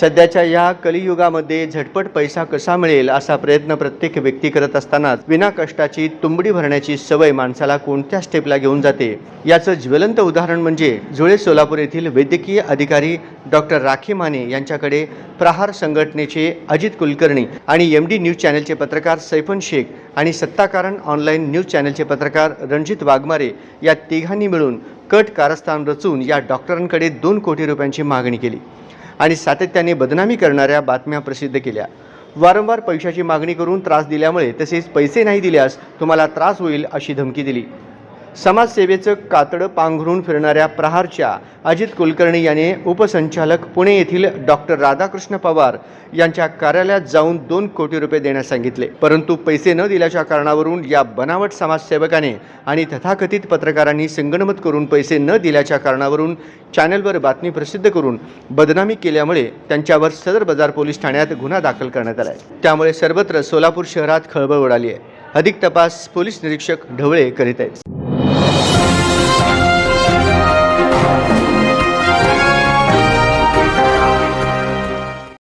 सध्याच्या या कलियुगामध्ये झटपट पैसा कसा मिळेल असा प्रयत्न प्रत्येक व्यक्ती करत असतानाच विना कष्टाची तुंबडी भरण्याची सवय माणसाला कोणत्या स्टेपला घेऊन जाते याचं ज्वलंत उदाहरण म्हणजे जुळे सोलापूर येथील वैद्यकीय अधिकारी डॉक्टर राखी माने यांच्याकडे प्रहार संघटनेचे अजित कुलकर्णी आणि MD न्यूज चॅनलचे पत्रकार सैफन शेख आणि सत्ताकारण ऑनलाईन न्यूज चॅनलचे पत्रकार रणजित वाघमारे या तिघांनी मिळून कट कारस्थान रचून या डॉक्टरांकडे 2 कोटी रुपयांची मागणी केली आणि सातत्याने बदनामी करणाऱ्या बातम्या प्रसिद्ध केल्या। वारंवार पैशाची मागणी करून त्रास दिल्यामुळे तसेच पैसे नाही दिल्यास तुम्हाला त्रास होईल अशी धमकी दिली। समाजसेवेचं कातडं पांघरून फिरणाऱ्या प्रहारच्या अजित कुलकर्णी याने उपसंचालक पुणे येथील डॉक्टर राधाकृष्ण पवार यांच्या कार्यालयात जाऊन 2 कोटी रुपये देण्यास सांगितले, परंतु पैसे न दिल्याच्या कारणावरून या बनावट समाजसेवकाने आणि तथाकथित पत्रकारांनी संगनमत करून पैसे न दिल्याच्या कारणावरून चॅनलवर बातमी प्रसिद्ध करून बदनामी केल्यामुळे त्यांच्यावर सदर बाजार पोलीस ठाण्यात गुन्हा दाखल करण्यात आला आहे। त्यामुळे सर्वत्र सोलापूर शहरात खळबळ उडाली आहे। अधिक तपास पोलीस निरीक्षक ढवळे करीत आहेत।